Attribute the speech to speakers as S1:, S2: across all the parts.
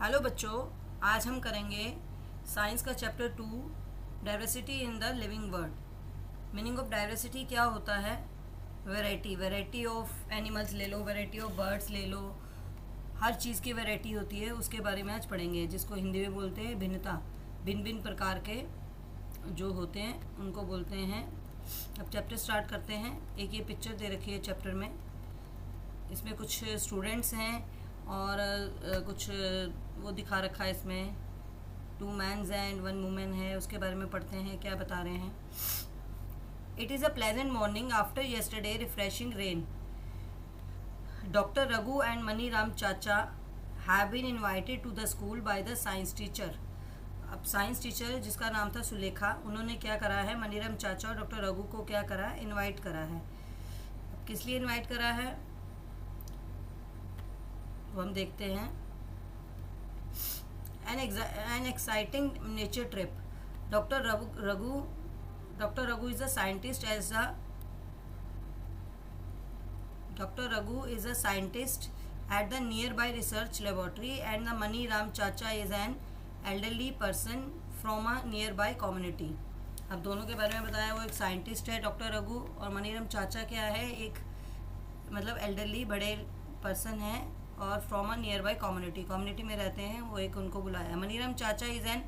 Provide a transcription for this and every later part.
S1: Hello बच्चों, आज हम करेंगे साइंस का chapter 2 diversity in the living world. Meaning of diversity क्या होता है? वैरायटी ऑफ एनिमल्स ले लो, वैरायटी ऑफ बर्ड्स ले लो, हर चीज़ की वैरायटी होती है, उसके बारे में आज पढ़ेंगे, जिसको हिंदी में बोलते हैं भिन्नता। भिन्न भिन्न प्रकार के जो होते हैं उनको बोलते हैं। अब चैप्टर स्टार्ट करते हैं। एक ये पिक्चर दे रखी है चैप्टर में, इसमें कुछ स्टूडेंट्स हैं और कुछ वो दिखा रखा है इसमें 2 मैन्स एंड 1 वुमेन है। उसके बारे में पढ़ते हैं क्या बता रहे हैं। It is a pleasant morning after yesterday refreshing rain. Doctor Raghu and Maniram chacha have been invited to the school by the science teacher. अब साइंस टीचर जिसका नाम था सुलेखा, उन्होंने क्या करा है, मनीराम चाचा और डॉक्टर रघु को क्या करा है, इन्वाइट करा है। अब किस लिए इन्वाइट करा है वो हम देखते हैं। An exciting nature trip. Doctor Raghu is a scientist at the nearby research laboratory, and the Mani Ram Chacha is an elderly person from a nearby community. अब दोनों के बारे में बताया। वो एक साइंटिस्ट है डॉक्टर रघु, और मनीराम चाचा क्या है, एक मतलब एल्डरली बड़े पर्सन है और from a near by community में रहते हैं। वो एक उनको बुलाया। मनीराम चाचा इज एन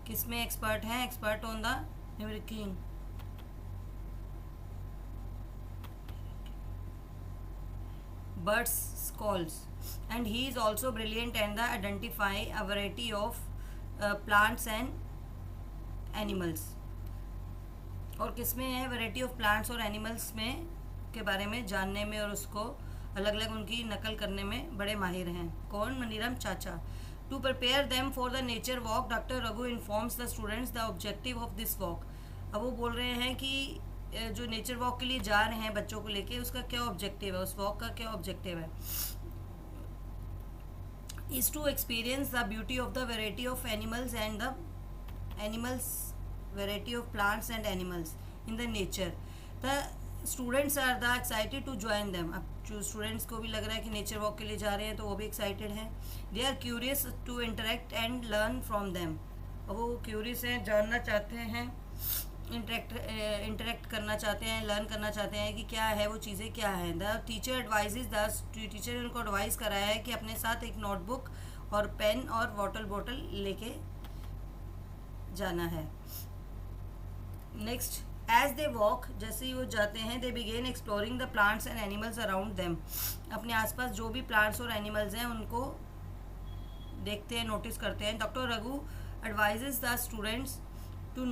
S1: किस में एक्सपर्ट हैं, expert on the mimicking birds calls, and he is also brilliant and the identify a variety of plants and animals. और किस में है, वैरायटी ऑफ प्लांट्स और एनिमल्स में के बारे में जानने में और उसको अलग अलग उनकी नकल करने में बड़े माहिर हैं। कौन? मनीराम चाचा। To prepare them for the nature walk, doctor Raghu informs the students the objective of this walk. अब वो बोल रहे हैं कि जो नेचर वॉक के लिए जा रहे हैं बच्चों को लेके, उसका क्या ऑब्जेक्टिव है, उस वॉक का क्या ऑब्जेक्टिव है। Is to experience the beauty of the variety of animals and the animals variety of plants and animals in the nature. The students are the excited to join them. अब जो students को भी लग रहा है कि nature walk के लिए जा रहे हैं, तो वो भी एक्साइटेड हैं। They are curious to interact and learn from them. और वो क्यूरियस हैं, जानना चाहते हैं, इंटरेक्ट करना चाहते हैं, लर्न करना चाहते हैं कि क्या है वो चीज़ें क्या हैं। The teacher advises, the teacher ने उनको एडवाइस कराया है कि अपने साथ एक नोटबुक और पेन और वाटर बॉटल लेके जाना है। नेक्स्ट, एज दे वॉक, जैसे ही वो जाते हैं, they begin exploring the plants and animals around them. अपने आसपास जो भी प्लांट्स और एनिमल्स हैं उनको देखते हैं, नोटिस करते हैं। Doctor Raghu advises the students to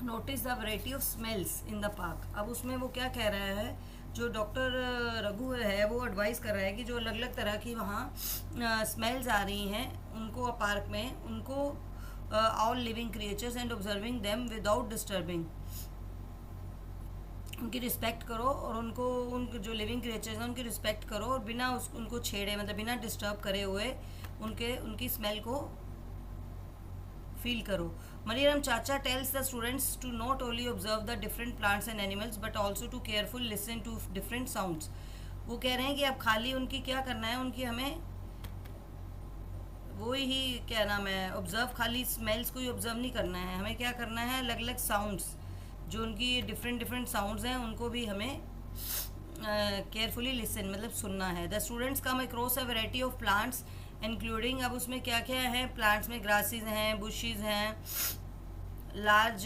S1: notice the variety of smells in the park. अब उसमें वो क्या कह रहा है, जो डॉक्टर रघु है वो एडवाइस कर रहा है कि जो अलग अलग तरह की वहाँ स्मेल्स आ रही हैं उनको पार्क में, उनको all living creatures and observing them without disturbing, उनकी रिस्पेक्ट करो और उनके जो लिविंग क्रिएचर्स हैं उनकी रिस्पेक्ट करो और बिना उनको छेड़े, मतलब बिना डिस्टर्ब करे हुए उनकी स्मेल को फील करो। मनीराम चाचा tells the students to not only observe the different plants and animals but also to careful listen to different sounds. वो कह रहे हैं कि अब खाली उनकी क्या करना है, उनकी हमें वो ही क्या नाम है, ऑब्जर्व, खाली स्मेल्स को ही ऑब्जर्व नहीं करना है, हमें क्या करना है, अलग अलग साउंड्स, जो उनकी डिफरेंट साउंड्स हैं उनको भी हमें केयरफुली लिसन मतलब सुनना है। The students come across a variety of plants including, अब उसमें क्या क्या है, प्लांट्स में ग्रासेस हैं, बुशेस हैं, लार्ज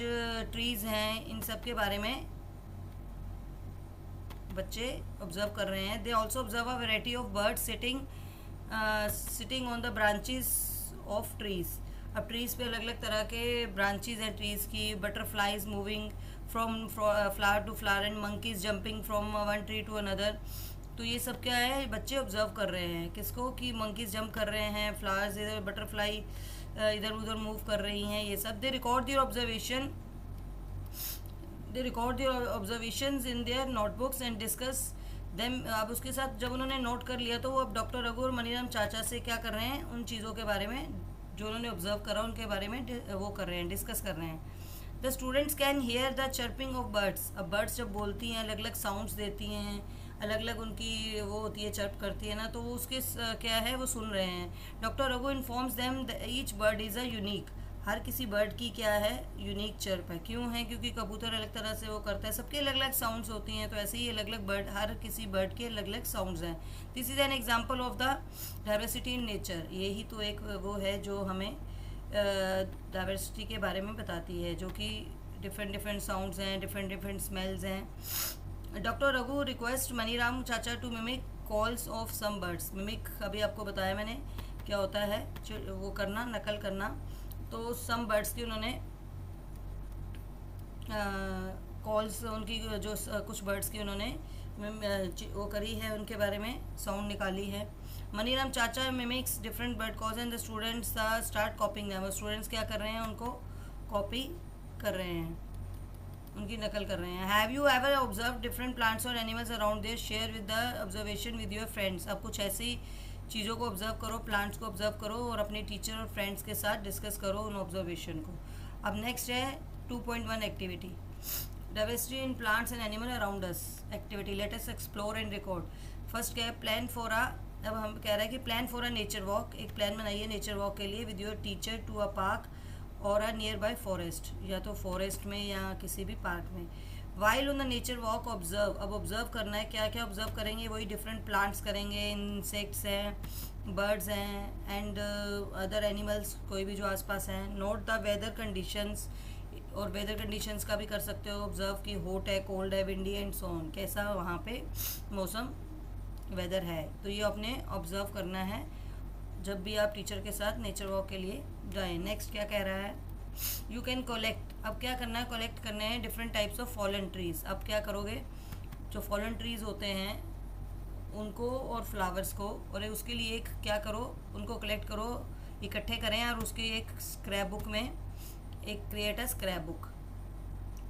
S1: ट्रीज हैं, इन सब के बारे में बच्चे ऑब्जर्व कर रहे हैं। They also observe a variety of birds sitting on the branches of trees. अब ट्रीज़ पे अलग अलग तरह के ब्रांचेस हैं ट्रीज़ की। Butterflies moving from flower to flower and monkeys jumping from one tree to another. तो ये सब क्या है, बच्चे ऑब्जर्व कर रहे हैं किसको, कि मंकीज जंप कर रहे हैं, फ्लावर्स इधर, बटरफ्लाई इधर उधर मूव कर रही हैं, ये सब। They record their observations in their notebooks and discuss them. अब उसके साथ जब उन्होंने नोट कर लिया तो वो अब डॉक्टर रघु और मनीराम चाचा से क्या कर रहे हैं, उन चीज़ों के बारे में जो उन्होंने ऑब्जर्व करा उनके बारे में वो कर रहे हैं, डिस्कस कर रहे हैं। The students can hear the chirping of birds. अब बर्ड्स जब बोलती हैं अलग अलग साउंड्स देती हैं, अलग अलग उनकी वो होती है, चर्प करती है ना, तो वो उसके क्या है वो सुन रहे हैं। Doctor Raghu informs them each bird is a unique, हर किसी बर्ड की क्या है यूनिक चर्प है। क्यों है? क्योंकि कबूतर अलग तरह से वो करता है, सबके अलग अलग साउंड्स होती हैं, तो ऐसे ही अलग अलग बर्ड, हर किसी बर्ड के अलग अलग साउंड्स हैं। This is an example of the diversity in nature, यही तो एक वो है जो हमें डाइवर्सिटी के बारे में बताती है, जो कि डिफरेंट डिफरेंट साउंड्स हैं, डिफरेंट डिफरेंट स्मेल्स हैं। डॉक्टर रघु रिक्वेस्ट मनीराम चाचा to mimic calls of some birds. Mimic अभी आपको बताया मैंने क्या होता है, वो करना, नकल करना। तो सम बर्ड्स की उन्होंने कॉल्स, उनकी जो कुछ बर्ड्स की उन्होंने वो करी है, उनके बारे में साउंड निकाली है। मनीराम चाचा mimics different bird calls and the students start कॉपिंग them. Students क्या कर रहे हैं, उनको कॉपी कर रहे हैं, उनकी नकल कर रहे हैं। Have you ever observe different plants और animals around there, share with the observation with your friends. अब कुछ ऐसी चीज़ों को ऑब्जर्व करो, प्लांट्स को ऑब्जर्व करो और अपने टीचर और फ्रेंड्स के साथ डिस्कस करो उन ऑब्जर्वेशन को। अब नेक्स्ट है 2.1 activity, diversity in plants and animal around us. Activity, let us explore and record. First क्या है, प्लान फॉर अ, अब हम कह रहे हैं कि plan for a nature walk, एक प्लान बनाइए नेचर वॉक के लिए with your teacher to a park और अ नियर बाय फॉरेस्ट, या तो फॉरेस्ट में या किसी भी पार्क में। While on the nature walk observe, अब ऑब्जर्व करना है, क्या क्या ऑब्जर्व करेंगे, वही डिफरेंट प्लांट्स करेंगे, इंसेक्ट्स हैं, बर्ड्स हैं एंड अदर एनिमल्स, कोई भी जो आसपास हैं। नोट द वेदर कंडीशंस, और वेदर कंडीशंस का भी कर सकते हो ऑब्जर्व कि हॉट है, कोल्ड है, विंडी एंड सो ऑन, कैसा वहाँ पे मौसम वेदर है, तो ये आपने ऑब्जर्व करना है जब भी आप टीचर के साथ नेचर वॉक के लिए जाएं। नेक्स्ट क्या कह रहा है, यू कैन कलेक्ट, अब क्या करना है, कलेक्ट करने हैं different types of fallen trees. अब क्या करोगे, जो फॉलन ट्रीज होते हैं उनको और फ्लावर्स को, और उसके लिए एक क्या करो, उनको कलेक्ट करो, इकट्ठे करें और उसके एक स्क्रैप बुक में एक क्रिएट अ स्क्रैप बुक,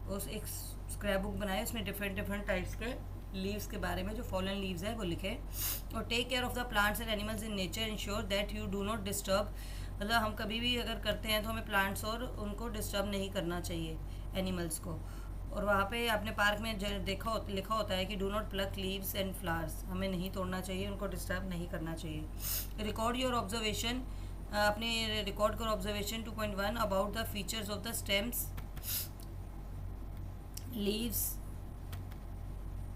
S1: उस एक स्क्रैप बुक बनाए, उसमें डिफरेंट डिफरेंट टाइप्स के लीव्स के बारे में, जो फॉलन लीव्स है वो लिखे। और take care of the plants and animals in nature, ensure that you do not disturb, मतलब हम कभी भी अगर करते हैं तो हमें प्लांट्स और उनको डिस्टर्ब नहीं करना चाहिए, एनिमल्स को। और वहाँ पे आपने पार्क में लिखा होता है कि do not plug leaves and flowers, हमें नहीं तोड़ना चाहिए, उनको डिस्टर्ब नहीं करना चाहिए। रिकॉर्ड योर ऑब्जर्वेशन, अपने रिकॉर्ड करो observation 2.1 about the features of the stems, leaves,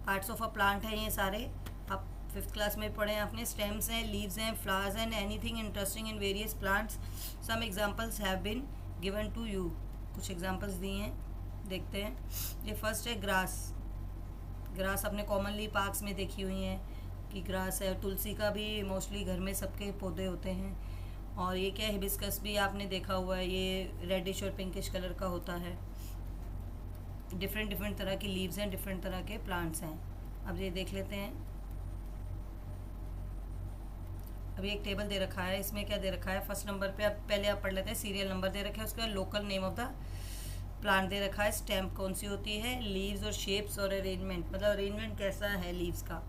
S1: parts of a plant है ये सारे, आप 5th क्लास में पढ़े हैं आपने। स्टेम्स हैं, लीव्स हैं, flowers and anything interesting in various plants, some examples have been given to you, कुछ एग्जांपल्स दिए हैं, देखते हैं। ये फर्स्ट है ग्रास। ग्रास आपने कॉमनली पार्क्स में देखी हुई हैं कि ग्रास है, तुलसी का भी मोस्टली घर में सबके पौधे होते हैं। और ये क्या है, हिबिस्कस भी आपने देखा हुआ है, ये रेडिश और पिंकिश कलर का होता है। डिफरेंट डिफरेंट तरह की लीव्स हैं, डिफरेंट तरह के प्लांट्स हैं। अब ये देख लेते हैं, अभी एक टेबल दे रखा है, इसमें क्या दे रखा है, फर्स्ट नंबर पे, अब पहले आप पढ़ लेते हैं, सीरियल नंबर दे रखे हैं, उसके बाद local name of the plant दे रखा है, स्टेम्प कौन सी होती है, लीव्स और शेप्स और अरेंजमेंट, मतलब अरेंजमेंट कैसा है लीव्स का,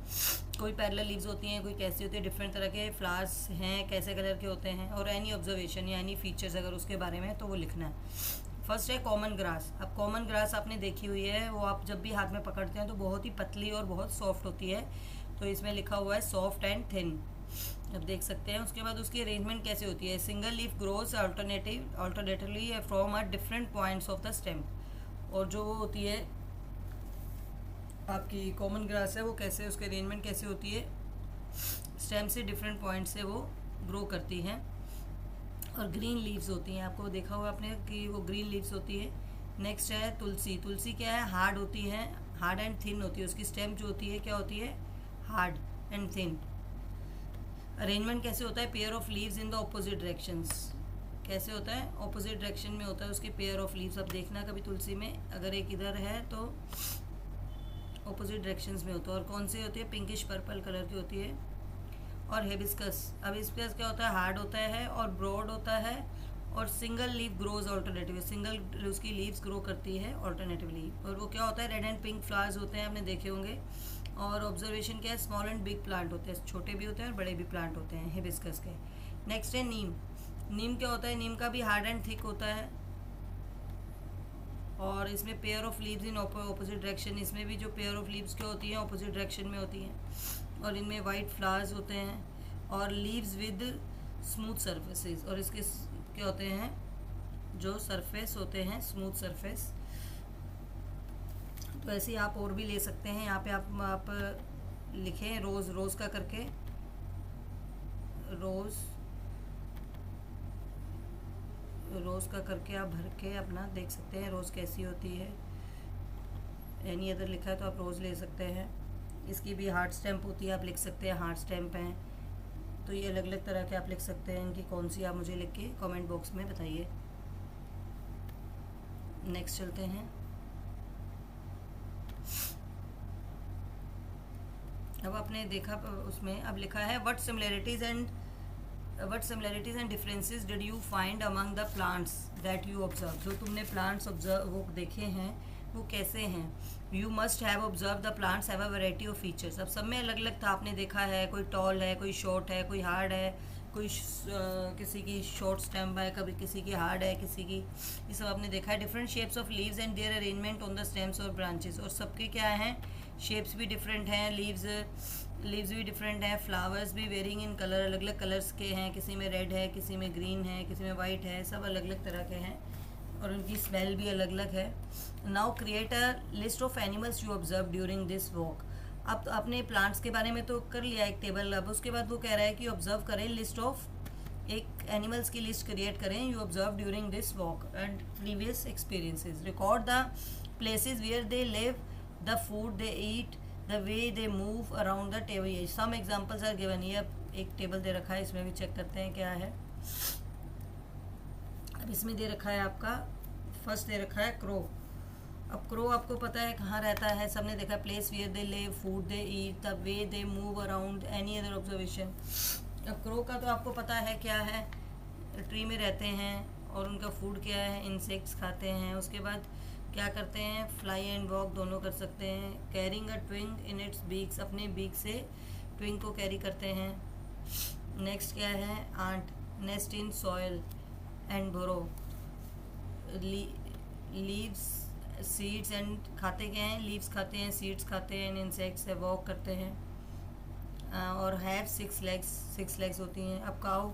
S1: कोई पैरेलल लीव्स होती हैं, कोई कैसी होती है, डिफरेंट तरह के फ्लावर्स हैं, कैसे कलर के होते हैं, और एनी ऑब्जर्वेशन या एनी फीचर्स अगर उसके बारे में तो वो लिखना है। फर्स्ट है कॉमन ग्रास। अब कॉमन ग्रास आपने देखी हुई है, वो आप जब भी हाथ में पकड़ते हैं तो बहुत ही पतली और बहुत सॉफ्ट होती है, तो इसमें लिखा हुआ है सॉफ्ट एंड थिन, अब देख सकते हैं। उसके बाद उसकी अरेंजमेंट कैसे होती है, single leaf grows alternatively from a different points of the stem, और जो वो होती है आपकी कॉमन ग्रास है वो कैसे, उसकी अरेंजमेंट कैसे होती है, स्टेम से डिफरेंट पॉइंट से वो ग्रो करती हैं। और ग्रीन लीव्स होती हैं, आपको देखा हुआ आपने कि वो ग्रीन लीव्स होती है। नेक्स्ट है तुलसी। तुलसी क्या है, हार्ड होती है, हार्ड एंड थिन होती है, उसकी स्टेम जो होती है क्या होती है, हार्ड एंड थिन। अरेंजमेंट कैसे होता है, pair of leaves in the opposite directions, कैसे होता है, ऑपोजिट डायरेक्शन में होता है उसके पेयर ऑफ लीव्स। अब देखना कभी तुलसी में अगर एक इधर है तो ऑपोजिट डायरेक्शंस में होता है। और कौन सी होती है, पिंकिश पर्पल कलर की होती है। और हिबिस्कस, अब हिबिस्कस क्या होता है, हार्ड होता है और ब्रॉड होता है, और single leaf grows alternatively, single उसकी लीव्स ग्रो करती है ऑल्टरनेटिवली। और वो क्या होता है, रेड एंड पिंक फ्लावर्स होते हैं, आपने देखे होंगे। और ऑब्जर्वेशन क्या है, स्मॉल एंड बिग प्लांट होते हैं, छोटे भी होते हैं और बड़े भी प्लांट होते हैं हिबिस्कस के। नेक्स्ट है नीम। नीम क्या होता है, नीम का भी हार्ड एंड थिक होता है, और इसमें pair of leaves in opposite direction, इसमें भी जो पेयर ऑफ लीव्स क्या होती हैं ऑपोजिट डायरेक्शन में होती हैं, और इनमें वाइट फ्लावर्स होते हैं, और लीव्स विद स्मूथ सरफेसेस, और इसके क्या होते हैं जो सरफेस होते हैं स्मूथ सरफेस। तो ऐसे ही आप और भी ले सकते हैं। यहाँ पे आप लिखें रोज़ का करके, रोज़ का करके आप भर के अपना देख सकते हैं रोज़ कैसी होती है। एनी अदर लिखा है तो आप रोज़ ले सकते हैं। इसकी भी हार्ट स्टैम्प होती है, आप लिख सकते हैं हार्ट स्टैम्प हैं। तो ये अलग अलग तरह के आप लिख सकते हैं, इनकी कौन सी आप मुझे लिख के कमेंट बॉक्स में बताइए। नेक्स्ट चलते हैं। अब आपने देखा उसमें अब लिखा है what similarities and differences did you find among the plants that you observe. जो तुमने प्लांट्स ऑब्जर्व वो देखे हैं वो कैसे हैं। You must have observe the plants have a variety of features. अब सब में अलग अलग था, आपने देखा है कोई टॉल है, कोई शॉर्ट है, कोई हार्ड है, कोई किसी की शॉर्ट स्टेम है, कभी किसी की हार्ड है, किसी की, ये सब आपने देखा है। Different shapes of leaves and their arrangement on the stems और ब्रांचेस, और सबके क्या हैं शेप्स भी डिफरेंट हैं, लीव्स भी डिफरेंट हैं, फ्लावर्स भी वेरिंग इन कलर, अलग अलग कलर्स के हैं, किसी में रेड है, किसी में ग्रीन है, किसी में वाइट है, सब अलग अलग तरह के हैं, और उनकी स्मेल भी अलग अलग है। Now create a list of animals you observe during this walk. अब तो आपने प्लांट्स के बारे में तो कर लिया एक टेबल, अब उसके बाद वो कह रहा है कि ऑब्जर्व करें लिस्ट ऑफ, एक एनिमल्स की लिस्ट क्रिएट करें you observe during this walk and previous experiences. Record the places where they live, the food they eat, the way they move around the table. Some examples are given. ये अब एक table दे रखा है, इसमें भी check करते हैं क्या है। अब इसमें दे रखा है आपका फर्स्ट दे रखा है क्रो। अब क्रो आपको पता है कहाँ रहता है, सबने देखा place where they live, food they eat, the way they move around, any other observation. अब क्रो का तो आपको पता है क्या है, ट्री में रहते हैं और उनका फूड क्या है, इंसेक्ट्स खाते हैं। उसके बाद क्या करते हैं, फ्लाई एंड वॉक दोनों कर सकते हैं। Carrying a twig in its beaks, अपने बीक से ट्विंग को कैरी करते हैं। नेक्स्ट क्या है, ant, nest in soil and burrow, leaves seeds and खाते क्या हैं, लीव्स खाते हैं, सीड्स खाते हैं, इंसेक्ट्स से वॉक करते हैं। और हैव 6 लेग्स होती हैं। अब काऊ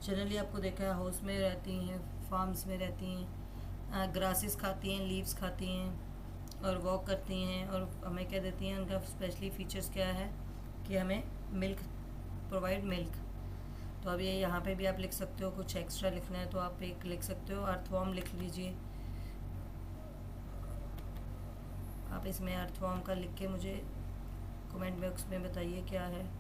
S1: जनरली आपको देखा है हाउस में रहती हैं, फार्म्स में रहती हैं, ग्रासेस खाती हैं, लीव्स खाती हैं और वॉक करती हैं, और हमें क्या देती हैं, उनका स्पेशली फीचर्स क्या है कि हमें मिल्क प्रोवाइड मिल्क। तो अब ये यहाँ पे भी आप लिख सकते हो, कुछ एक्स्ट्रा लिखना है तो आप एक लिख सकते हो, अर्थवॉर्म लिख लीजिए आप। इसमें अर्थवॉर्म का लिख के मुझे कमेंट बॉक्स में बताइए क्या है।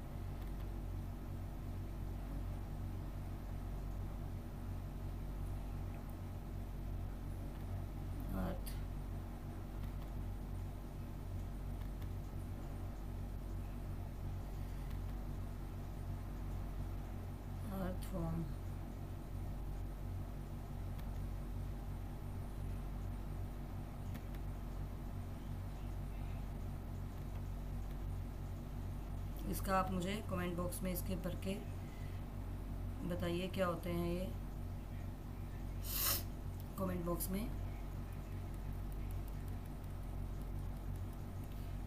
S1: अर्थवॉर्म इसका आप मुझे कमेंट बॉक्स में इसके भर के बताइए क्या होते हैं ये कमेंट बॉक्स में।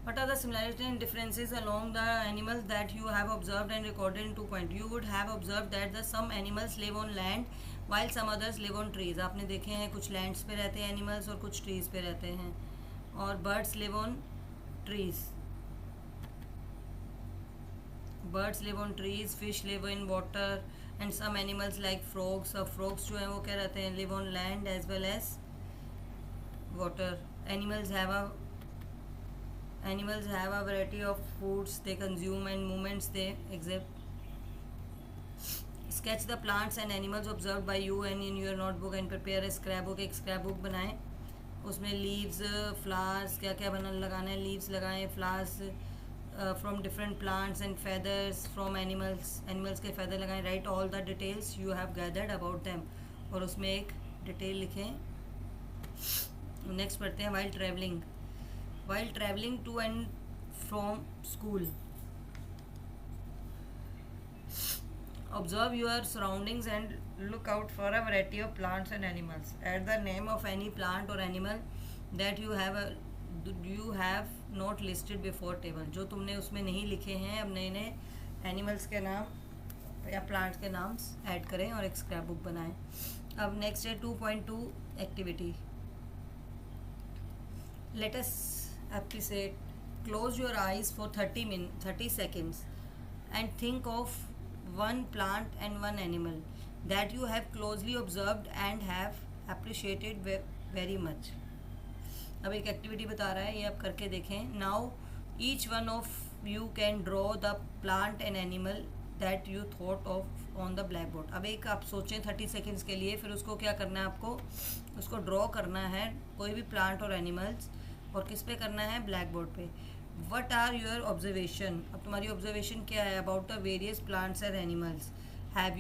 S1: What are the similarities and differences along the animals that you have observed and recorded in 2 points? You would have observed that the some animals live on land while some others live on trees. आपने देखे हैं कुछ lands पे रहते हैं animals और कुछ trees पे रहते हैं, और birds live on trees, birds live on trees, fish live in water and some animals like frogs. अब फ्रॉग्स जो हैं वो क्या रहते हैं, live on land as well as water. Animals have a variety of foods they consume and movements they exhibit. Sketch the plants and animals observed by you and in your notebook and prepare a scrapbook. एक scrapbook बनाएं, उसमें leaves, flowers क्या क्या लगाना है, leaves लगाएं, flowers from different plants and feathers from animals के feather लगाएं. Write all the details you have gathered about them, और उसमें एक डिटेल लिखें. नेक्स्ट पढ़ते हैं while traveling to and from school. Observe your surroundings and look out for a variety of plants and animals. Add the name of any plant or animal that you have not listed before table, जो तुमने उसमें नहीं लिखे हैं। अब नए नए animals के नाम या प्लांट्स के नाम ऐड करें और एक स्क्रैप बुक बनाएं। अब नेक्स्ट है 2.2 activity. Let us appreciate. Close your eyes for 30 seconds and think of one plant and one animal that you have closely observed and have appreciated very much. अब एक activity बता रहा है, ये आप करके देखें। Now each one of you can draw the plant and animal that you thought of on the black board. अब एक आप सोचें 30 सेकेंड्स के लिए, फिर उसको क्या करना है, आपको उसको ड्रॉ करना है, कोई भी प्लांट और एनिमल्स, और किस पे करना है, ब्लैक बोर्ड पे। वट आर योर ऑब्जर्वेशन, अब तुम्हारी ऑब्जर्वेशन क्या है about the various plants and animals have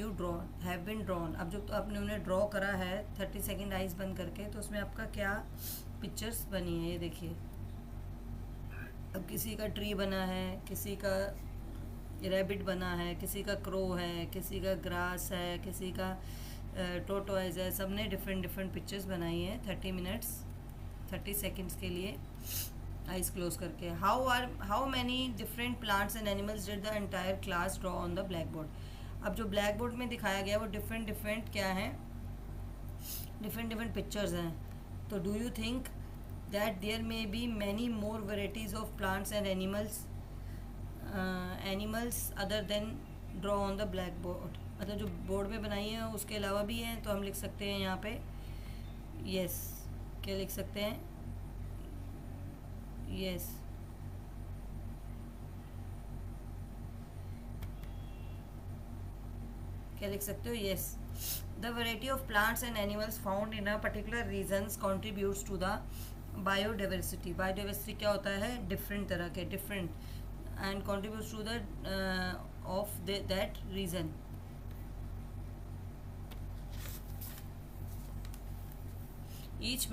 S1: been drawn. अब जो आपने उन्हें ड्रॉ करा है 30 सेकेंड आइज बंद करके, तो उसमें आपका क्या पिक्चर्स बनी है, ये देखिए। अब किसी का ट्री बना है, किसी का रैबिट बना है, किसी का क्रो है, किसी का ग्रास है, किसी का टोटोइज है। सब ने डिफरेंट पिक्चर्स बनाई है 30 सेकेंड्स के लिए आइज क्लोज करके। How many different plants and animals did the entire class draw on the black board. अब जो ब्लैक बोर्ड में दिखाया गया वो डिफरेंट क्या है, डिफरेंट पिक्चर्स हैं। तो do you think that there may be many more varieties of plants and animals other than draw on the black board. मतलब जो बोर्ड में बनाई है उसके अलावा भी हैं, तो हम लिख सकते हैं यहाँ पे यस। क्या लिख सकते हैं, यस। क्या लिख सकते हो, yes. The variety of plants and animals found in a particular regions contributes to the biodiversity. Biodiversity क्या होता है, डिफरेंट तरह के, different, and contributes to the of that region. each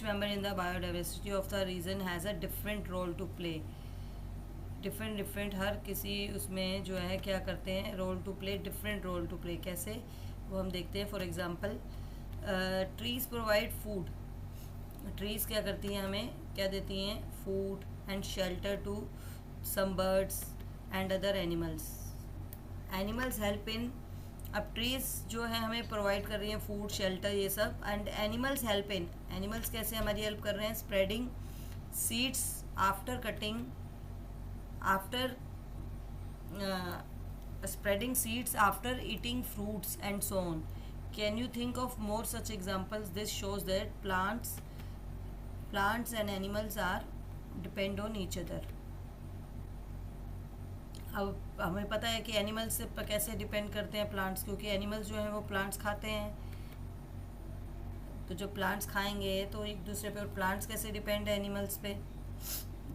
S1: member in the biodiversity of the region has a different role to play. Different हर किसी उसमें जो है क्या करते हैं, role to play, different role to play. कैसे, वो हम देखते हैं। For example trees provide food. Trees क्या करती हैं, हमें क्या देती हैं, food and shelter to some birds and other animals. Animals help in, अब ट्रीज़ जो है हमें प्रोवाइड कर रही हैं फूड, शेल्टर, ये सब, and animals help in, animals कैसे हमारी हेल्प कर रहे हैं, spreading seeds after cutting, spreading seeds after eating fruits and so on. Can you think of more such examples? This shows that plants and animals are depend on each other. अब हमें पता है कि animals से कैसे depend करते हैं plants, क्योंकि एनिमल्स जो हैं वो प्लांट्स खाते हैं। तो जो प्लांट्स खाएंगे तो एक दूसरे पे, प्लांट्स कैसे डिपेंड है एनिमल्स पे,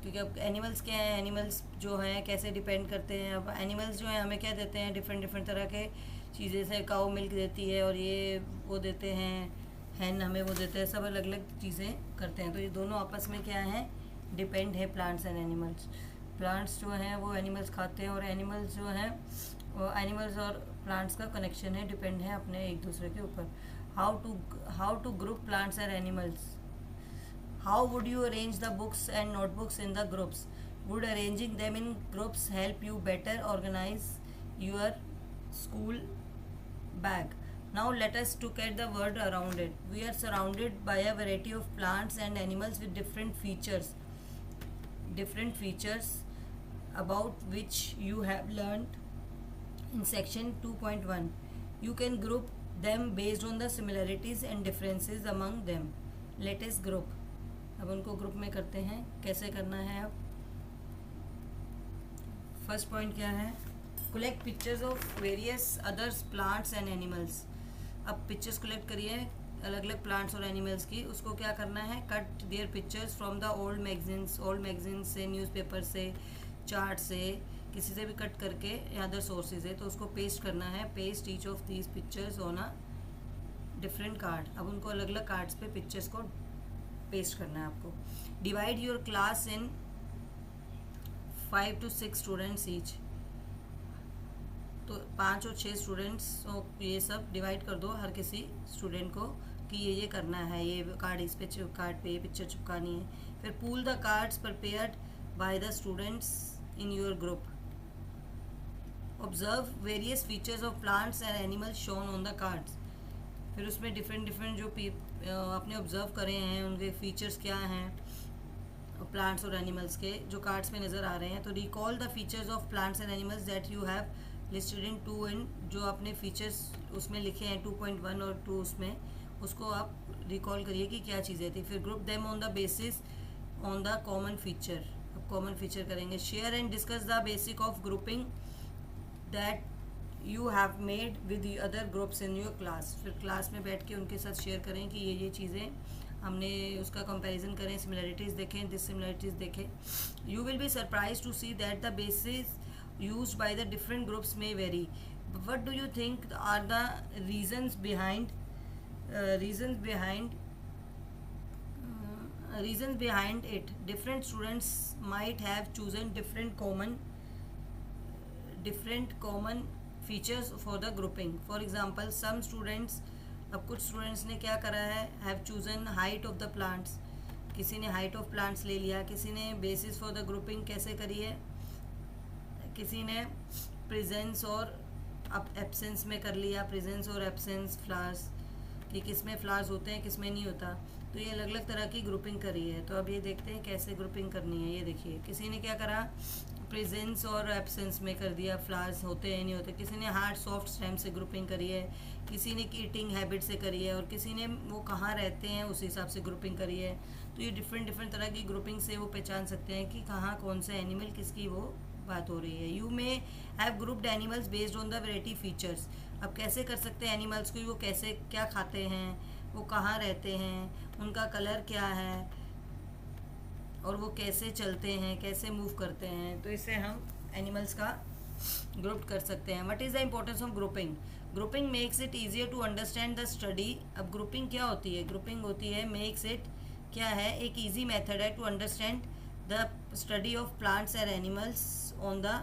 S1: क्योंकि अब एनिमल्स क्या हैं, एनिमल्स जो हैं कैसे डिपेंड करते हैं। अब एनिमल्स जो हैं हमें क्या देते हैं, डिफरेंट तरह के चीज़ें से, काऊ मिल्क देती है और ये वो देते हैं, हैन हमें वो देते हैं, सब अलग अलग चीज़ें करते हैं। तो ये दोनों आपस में क्या है, डिपेंड है, प्लांट्स एंड एनिमल्स। प्लांट्स जो हैं वो एनिमल्स खाते हैं, और एनिमल्स जो हैं वो एनिमल्स और प्लांट्स का कनेक्शन है, डिपेंड है अपने एक दूसरे के ऊपर। How to group plants and animals. How would you arrange the books and notebooks in the groups? Would arranging them in groups help you better organize your school bag? Now let us look at the word around it. We are surrounded by a variety of plants and animals with different features about which you have learned in section 2.1. You can group them based on the similarities and differences among them. Let us group. अब उनको group में करते हैं, कैसे करना है। अब first point क्या है, collect pictures of various others plants and animals. अब पिक्चर्स कलेक्ट करिए अलग अलग प्लांट्स और एनिमल्स की, उसको क्या करना है, cut their pictures from the old magazines से, न्यूज़पेपर से, चार्ट से, किसी से भी कट करके या अदर सोर्सेज है, तो उसको पेस्ट करना है। Paste each of these pictures on a different card. अब उनको अलग अलग कार्ड्स पे पिक्चर्स को पेस्ट करना है आपको। Divide your class in 5 to 6 students each. तो 5 और 6 स्टूडेंट्स, ये सब डिवाइड कर दो हर किसी स्टूडेंट को कि ये करना है, ये कार्ड इस पे कार्ड पे ये पिक्चर चिपकानी है। फिर pool the cards prepared by the students in your group. Observe various features of plants and animals shown on the cards. फिर उसमें डिफरेंट जो आपने ऑब्जर्व करे हैं उनके फीचर्स क्या हैं प्लांट्स और एनिमल्स के, जो कार्ड्स में नज़र आ रहे हैं। तो recall the features of plants and animals that you have listed in 2 and, जो आपने फीचर्स उसमें लिखे हैं 2.1 और 2 उसमें, उसको आप रिकॉल करिए कि क्या चीज़ें थी। फिर group them on the basis on the common feature. अब कॉमन फीचर करेंगे। Share and discuss the basic of grouping that you have made with other groups in your class. फिर क्लास में बैठ के उनके साथ शेयर करें कि ये चीज़ें हमने उसका कंपैरिजन करें, सिमिलरिटीज़ देखें, डिससिमिलरिटीज़ देखें। You will be surprise to see that the basis used by the different groups may vary. What do you think are the reasons behind it? Different students might have chosen different common features for the grouping. For example, some students, अब कुछ students ने क्या करा है, have chosen height of the plants. किसी ने height of plants ले लिया, किसी ने basis for the grouping कैसे करी है, किसी ने प्रेजेंस और एब्सेंस में कर लिया, प्रेजेंस और एब्सेंस फ्लावर्स, कि किस में फ्लावर्स होते हैं किस में नहीं होता। तो ये अलग अलग तरह की ग्रुपिंग करी है। तो अब ये देखते हैं कैसे ग्रुपिंग करनी है। ये देखिए, किसी ने क्या करा, प्रेजेंस और एब्सेंस में कर दिया, फ्लावर्स होते हैं नहीं होते। किसी ने हार्ड सॉफ्ट स्टेम से ग्रुपिंग करी है, किसी ने ईटिंग हैबिट से करी है, और किसी ने वो कहाँ रहते हैं उस हिसाब से ग्रुपिंग करी है। तो ये डिफरेंट तरह की ग्रुपिंग से वो पहचान सकते हैं कि कहाँ कौन सा एनिमल किसकी वो बात हो रही है। You may have grouped animals based on the variety features. अब कैसे कर सकते हैं एनिमल्स को, वो कैसे क्या खाते हैं, वो कहाँ रहते हैं, उनका कलर क्या है, और वो कैसे चलते हैं, कैसे मूव करते हैं। तो इससे हम एनिमल्स का ग्रुप कर सकते हैं। What is the importance of grouping? Grouping makes it easier to understand the study. अब ग्रुपिंग क्या होती है? ग्रुपिंग होती है, मेक्स इट क्या है, एक ईजी मेथड है to understand the study of plants and animals on the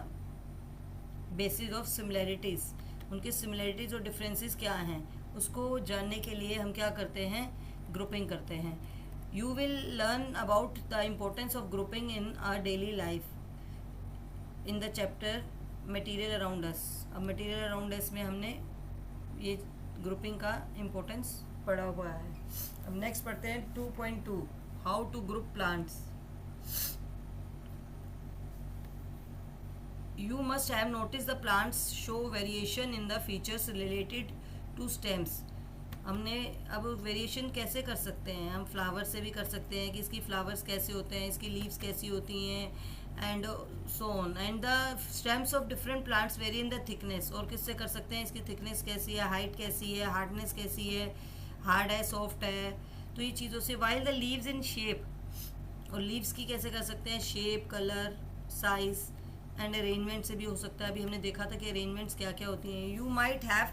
S1: basis of similarities. उनकी सिमिलैरिटीज़ और डिफरेंसेस क्या हैं उसको जानने के लिए हम क्या करते हैं, ग्रुपिंग करते हैं। You will learn about the importance of grouping in our daily life in the chapter material around us. अब मटेरियल अराउंड अस में हमने ये ग्रुपिंग का इम्पोर्टेंस पढ़ा हुआ है। अब नेक्स्ट पढ़ते हैं 2.2 how to group plants. You must have noticed the plants show variation in the features related to stems. हमने अब वेरिएशन कैसे कर सकते हैं, हम फ्लावर से भी कर सकते हैं कि इसकी फ्लावर्स कैसे होते हैं, इसकी लीव्स कैसी होती हैं, and so on. And the stems of different plants very in the thickness. और किससे कर सकते हैं, इसकी थिकनेस कैसी है, हाइट कैसी है, हार्डनेस कैसी है, हार्ड है सॉफ्ट है, तो ये चीज़ों से। While the leaves in shape, और लीव्स की कैसे कर सकते हैं, shape, colour, size and arrangement से भी हो सकता है। अभी हमने देखा था कि अरेंजमेंट्स क्या क्या होती हैं। You might have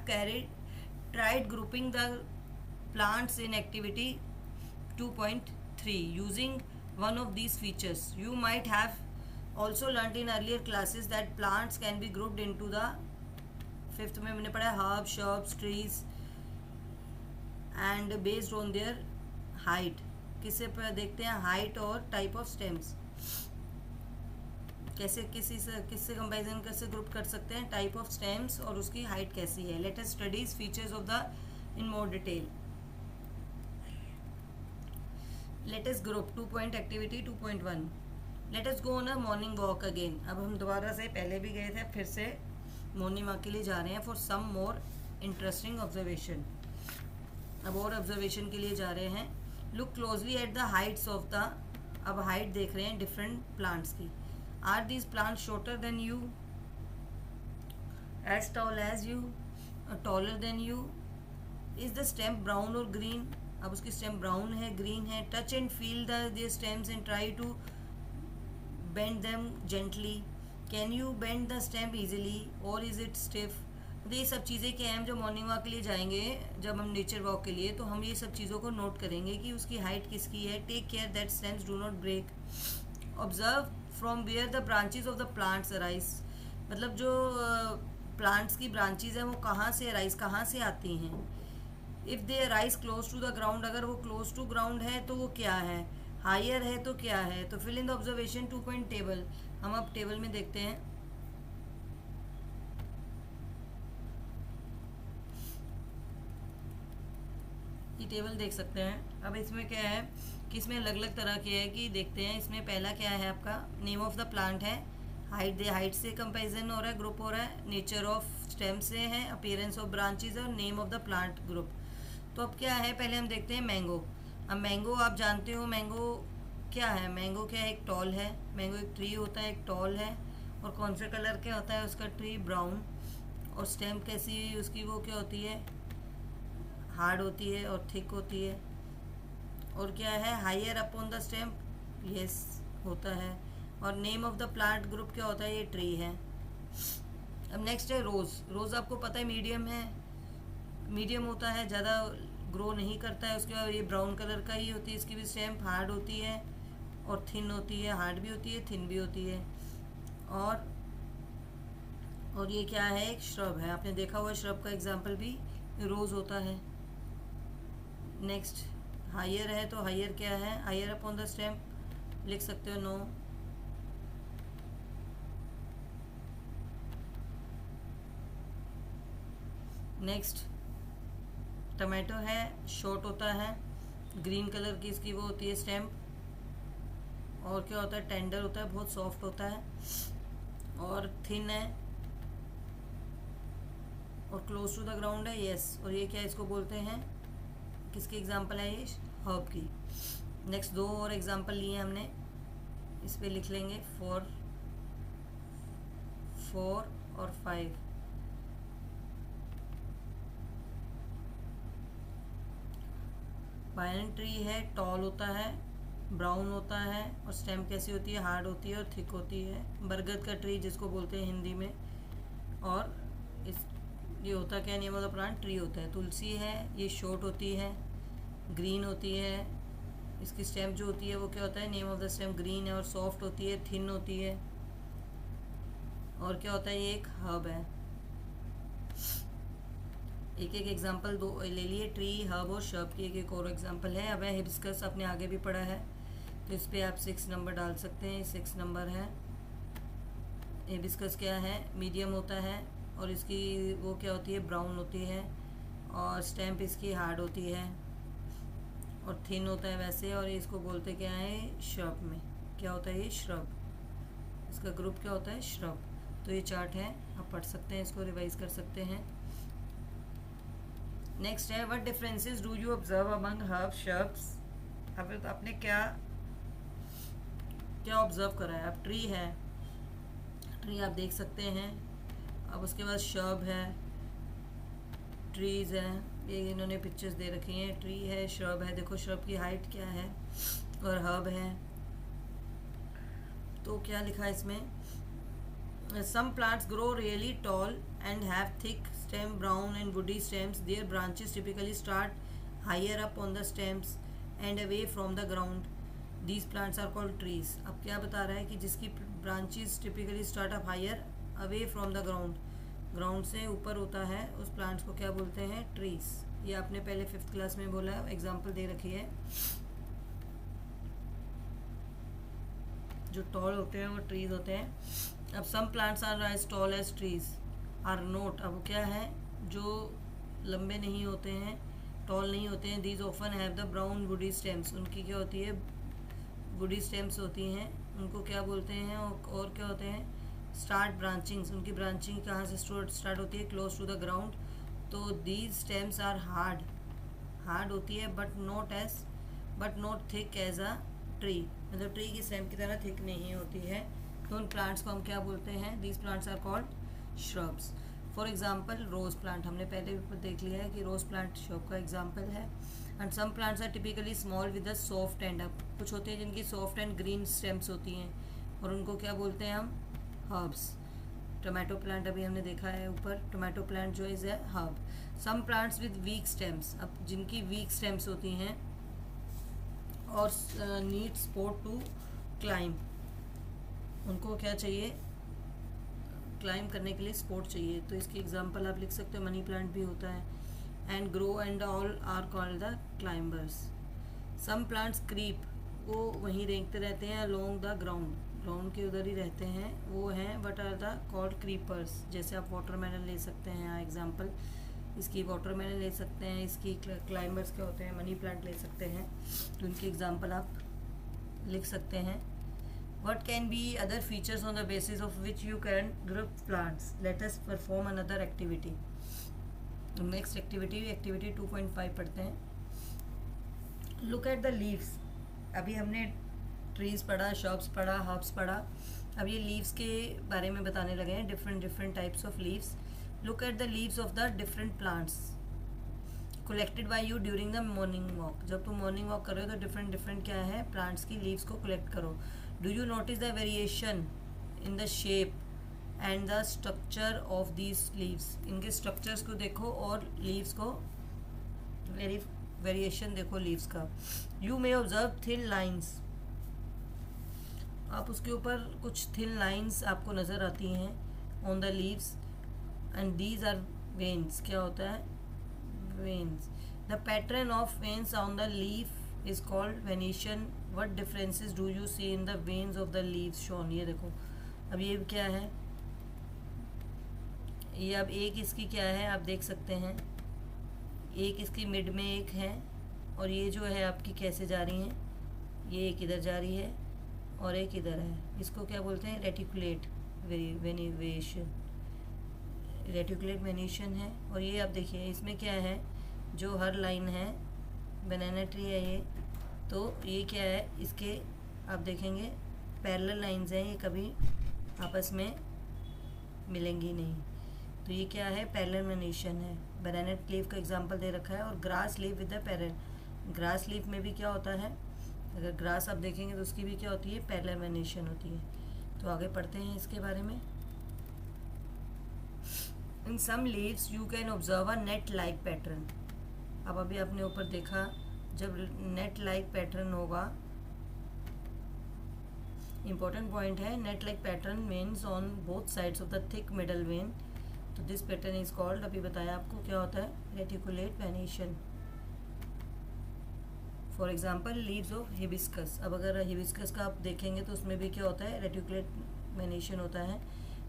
S1: tried grouping the plants in activity 2.3 using one of these features. You might have also learn in earlier classes that plants can be grouped into the 5th में हमने पढ़ा herb, shrubs, trees and based on their height. किससे पर देखते हैं, height और type of stems. कैसे किससे कंपैरिजन कैसे ग्रुप कर सकते हैं, टाइप ऑफ स्टेम्स और उसकी हाइट कैसी है। Let us studies features of the in more detail. Let us group 2. Activity 2.1 let us go on a morning walk again. अब हम दोबारा से, पहले भी गए थे, फिर से मॉर्निंग वॉक के लिए जा रहे हैं for some more interesting observation. अब और ऑब्जर्वेशन के लिए जा रहे हैं। Look closely at the heights of the, अब हाइट देख रहे हैं डिफरेंट प्लांट्स की। Are these plants shorter than you, as tall as you, or taller than you? Is the stem brown or green? अब उसकी stem brown है, green है। Touch and feel their stems and try to bend them gently. Can you bend the stem easily or is it stiff? तो ये सब चीज़ें क्या हैं, हम जब मॉर्निंग वॉक के लिए जाएंगे, जब हम नेचर वॉक के लिए, तो हम ये सब चीज़ों को नोट करेंगे कि उसकी हाइट किसकी है। Take care that stems do not break. Observe from where the branches of the plants arise. मतलब जो प्लांट्स की ब्रांचेज हैं वो कहाँ से अराइज, कहाँ से आती हैं। If they rise close to the ground, अगर वो क्लोज टू ग्राउंड है तो वो क्या है, हायर है तो क्या है, तो fill in the observation 2 point table. हम अब टेबल में देखते हैं। ये टेबल देख सकते हैं। अब इसमें क्या है कि इसमें अलग अलग तरह के है कि देखते हैं। इसमें पहला क्या है आपका, नेम ऑफ द प्लांट है, हाइट से कंपैरिजन हो रहा है, ग्रुप हो रहा है, नेचर ऑफ स्टेम से है, अपीयरेंस ऑफ ब्रांचेज और name of the plant group. तो अब क्या है, पहले हम देखते हैं मैंगो। अब मैंगो आप जानते हो, मैंगो क्या है, मैंगो क्या है, एक टॉल है। मैंगो एक ट्री होता है, एक टॉल है, और कौन से कलर के होता है उसका ट्री, ब्राउन। और स्टेम कैसी उसकी, वो क्या होती है, हार्ड होती है और थिक होती है। और क्या है, higher up on the stem, yes होता है। और name of the plant group क्या होता है, ये ट्री है। अब नेक्स्ट है रोज़। रोज़ आपको पता है मीडियम है, मीडियम होता है, ज़्यादा ग्रो नहीं करता है। उसके बाद ये ब्राउन कलर का ही होती है, इसकी भी स्टेम हार्ड होती है और थिन होती है, हार्ड भी होती है, थिन भी होती है। और ये क्या है, एक श्रब है। आपने देखा हुआ श्रब का एग्जाम्पल भी रोज़ होता है। नेक्स्ट हायर है, तो हायर क्या है, हायर अपॉन द स्टेम लिख सकते हो, नो। नेक्स्ट टमाटो है, शॉर्ट होता है, ग्रीन कलर की इसकी वो होती है स्टेम। और क्या होता है, टेंडर होता है, बहुत सॉफ्ट होता है, और थिन है, और क्लोज टू द ग्राउंड है, यस। और ये क्या इसको बोलते हैं, किसकी एग्जांपल है, ये हर्ब की। नेक्स्ट दो और एग्जांपल लिए हमने, इस पे लिख लेंगे 4 और 5। बायन ट्री है, टॉल होता है, ब्राउन होता है, और स्टेम कैसी होती है, हार्ड होती है और थिक होती है। बरगद का ट्री जिसको बोलते हैं हिंदी में। और इस ये होता क्या, name of the plant tree होता है। तुलसी है, ये शॉर्ट होती है, ग्रीन होती है, इसकी स्टेम जो होती है वो क्या होता है, name of the stem green है, और सॉफ्ट होती है, थिन होती है। और क्या होता है, ये एक हर्ब है। एक एक एग्जांपल दो ले लिए, ट्री, हर्ब और शर्ब की एक एक और एग्जांपल है। अब है हिबिस्कस, आपने आगे भी पढ़ा है, तो इस पर आप 6 नंबर डाल सकते हैं। 6 नंबर है। हिबिस्कस क्या है, मीडियम होता है, और इसकी वो क्या होती है, ब्राउन होती है, और स्टेम इसकी हार्ड होती है और थिन होता है वैसे। और इसको बोलते क्या है, श्रब में क्या होता है, ये श्रब, इसका ग्रुप क्या होता है, श्रब। तो ये चार्ट है, आप पढ़ सकते हैं, इसको रिवाइज कर सकते हैं। नेक्स्ट है, what differences do you observe among herb shrubs. अब आपने क्या क्या ऑब्जर्व करा है। अब ट्री है, ट्री आप देख सकते हैं। अब उसके बाद श्रब है, ट्रीज़ है, ये इन्होंने पिक्चर्स दे रखी हैं। ट्री है, श्रब है, देखो श्रब की हाइट क्या है, और हर्ब है। तो क्या लिखा है इसमें, some plants grow really tall and have thick stem, brown and woody stems. Their branches typically start higher up on the stems and away from the ground. These plants are called trees. अब क्या बता रहा है कि जिसकी branches typically start up higher away from the ground, ground से ऊपर होता है, उस प्लांट्स को क्या बोलते हैं, ट्रीज। ये आपने पहले 5th क्लास में बोला है, एग्जाम्पल दे रखी है। जो टॉल होते हैं वो ट्रीज होते हैं। अब some plants are as tall as trees are not. अब क्या है, जो लंबे नहीं होते हैं, टॉल नहीं होते हैं, these often have the brown woody stems. उनकी क्या होती है, वुडी स्टेम्स होती हैं, उनको क्या बोलते हैं। और क्या होते हैं, स्टार्ट ब्रांचिंग्स। उनकी ब्रांचिंग कहाँ से स्टार्ट होती है, क्लोज टू द ग्राउंड। तो दीज स्टेम्स आर हार्ड होती है, but not thick as a tree. मतलब ट्री की स्टेम की तरह थिक नहीं होती है। तो उन प्लांट्स को हम क्या बोलते हैं, these plants are called shrubs. For example rose plant, हमने पहले भी देख लिया है कि रोज़ प्लांट श्रब का एग्जाम्पल है। And some plants are typically small with a soft end. अब कुछ होते हैं जिनकी सॉफ्ट एंड ग्रीन स्टेम्स होती हैं, और उनको क्या बोलते हैं हम, हर्ब्स। टोमेटो प्लांट अभी हमने देखा है ऊपर, टोमेटो प्लांट जो is a herb. Some plants with weak stems, अब जिनकी वीक स्टेम्स होती हैं और नीड सपोर्ट टू क्लाइंब, उनको क्या चाहिए, क्लाइंब करने के लिए सपोर्ट चाहिए। तो इसकी एग्जांपल आप लिख सकते हो, मनी प्लांट भी होता है, and grow and all are called the climbers. Some plants creep, वो वहीं रेंगते रहते हैं along the ground, ग्राउंड के उधर ही रहते हैं, वो हैं what are the called creepers. जैसे आप वाटरमेलन ले सकते हैं यहाँ एग्जाम्पल, इसकी वाटरमेलन ले सकते हैं, इसकी क्लाइंबर्स क्या होते हैं, मनी प्लांट ले सकते हैं, तो उनके एग्जाम्पल आप लिख सकते हैं. What can be other features on the basis of which you can group plants? Let us perform another activity. Next activity 2.5 पढ़ते हैं. Look at the leaves. अभी हमने ट्रीज पढ़ा, शॉप्स पढ़ा, हर्ब्स पढ़ा. अब ये लीव्स के बारे में बताने लगे हैं, different types of leaves. Look at the leaves of the different plants collected by you during the morning walk. जब तुम मॉर्निंग वॉक कर रहे हो तो डिफरेंट क्या है, प्लांट्स की लीव्स को कलेक्ट करो. Do you notice the variation in the shape and the structure of these leaves. इनके स्ट्रक्चर्स को देखो और लीव्स को वेरिएशन देखो लीव्स का. You may observe thin lines. आप उसके ऊपर कुछ थिन लाइन्स आपको नज़र आती हैं on the leaves and these are veins. क्या होता है, veins. The pattern of veins on the leaf is called venation. What differences do you see in the veins of the leaves shown. ये देखो, अब ये क्या है, ये अब एक इसकी क्या है आप देख सकते हैं, एक इसकी मिड में एक है और ये जो है आपकी कैसे जा रही हैं, ये एक इधर जा रही है और एक इधर है. इसको क्या बोलते हैं, रेटिकुलेट वेनिवेशन, रेटिकुलेट वेनेशन है. और ये आप देखिए इसमें क्या है, जो हर लाइन है बनाना ट्री है ये, तो ये क्या है, इसके आप देखेंगे पैरेलल लाइंस हैं, ये कभी आपस में मिलेंगी नहीं. तो ये क्या है, पैरेलल वेनेशन है. बनाना लीफ का एग्जांपल दे रखा है. और grass leaf with the parallel. Grass leaf में भी क्या होता है, अगर ग्रास आप देखेंगे तो उसकी भी क्या होती है, पैरेलल वेनेशन होती है. तो आगे पढ़ते हैं इसके बारे में. In some leaves you can observe a net like pattern. अब अभी आपने ऊपर देखा, जब नेट लाइक पैटर्न होगा, इंपॉर्टेंट पॉइंट है, net like pattern means on both sides of the thick middle vein. तो दिस पैटर्न इज कॉल्ड, अभी बताया आपको क्या होता है, reticulate venation. For example leaves of hibiscus. अब अगर हिबिस्कस का आप देखेंगे तो उसमें भी क्या होता है, रेटिकुलेट वेनेशन होता है.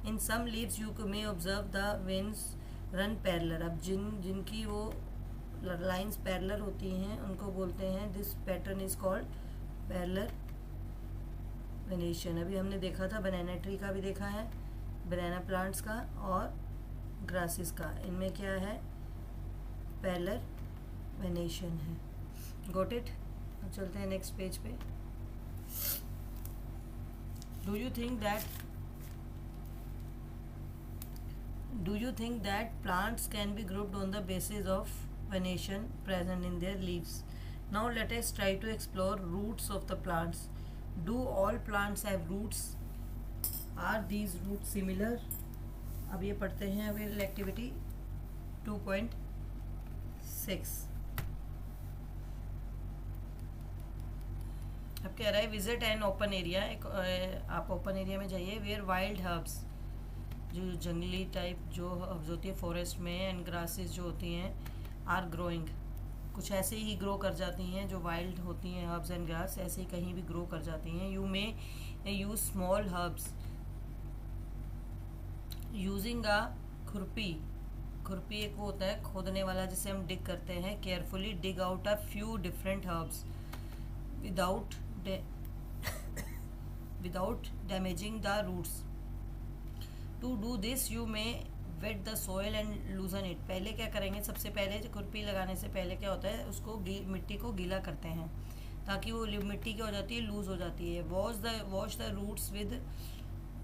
S1: In some leaves you may observe the veins run parallel. अब जिनकी वो लाइंस पैरेलल होती हैं उनको बोलते हैं, this pattern is called parallel venation. अभी हमने देखा था बनाना ट्री का भी देखा है, बनाना प्लांट्स का और ग्रासेस का. इनमें क्या है, पैरेलल वेनेशन है. Got it. अब चलते हैं नेक्स्ट पेज पे. Do you think that plants can be grouped on the basis of venation present in their leaves. Now let us try to explore roots of the plants. Do all plants have roots? Are these roots similar? अब ये पढ़ते हैं अभी activity 2.6. अब कह रहा है visit an open area. आप ओपन एरिया में जाइए वेयर वाइल्ड हर्ब्स, जो जंगली टाइप जो हर्ब्स होती है फॉरेस्ट में, एंड ग्रासेस जो होती हैं, आर ग्रोइंग. कुछ ऐसे ही ग्रो कर जाती हैं, जो वाइल्ड होती हैं हर्ब्स एंड ग्रास ऐसे ही कहीं भी ग्रो कर जाती हैं. You may use small herbs using a खुरपी. खुरपी एक वो होता है खोदने वाला जिसे हम डिग करते हैं. Carefully dig out a few different herbs without damaging the roots. To do this you may wet the soil and loosen it. पहले क्या करेंगे, सबसे पहले खुरपी लगाने से पहले क्या होता है, उसको मिट्टी को गीला करते हैं ताकि वो मिट्टी क्या हो जाती है, लूज हो जाती है. Wash the roots with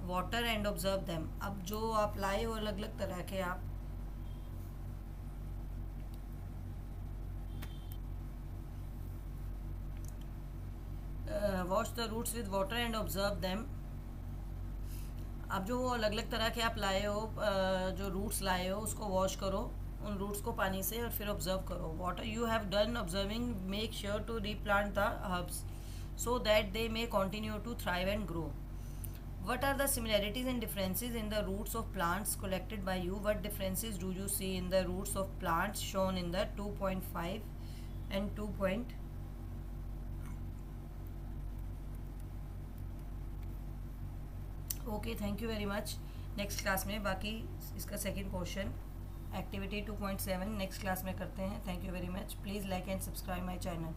S1: water and observe them. अब जो आप लाए हो अलग अलग तरह के, आप wash the roots with water and observe them. अब जो वो अलग अलग तरह के आप लाए हो, जो रूट्स लाए हो उसको वॉश करो उन रूट्स को पानी से और फिर ऑब्जर्व करो. Water you have done observing make sure to replant the herbs so that they may continue to thrive and grow. What are the similarities and differences in the roots of plants collected by you? What differences do you see in the roots of plants shown in the 2.5 and 2. Okay, thank you very much. Next class में बाकी इसका second question activity 2.7 next class में करते हैं. Thank you very much. Please like and subscribe my channel.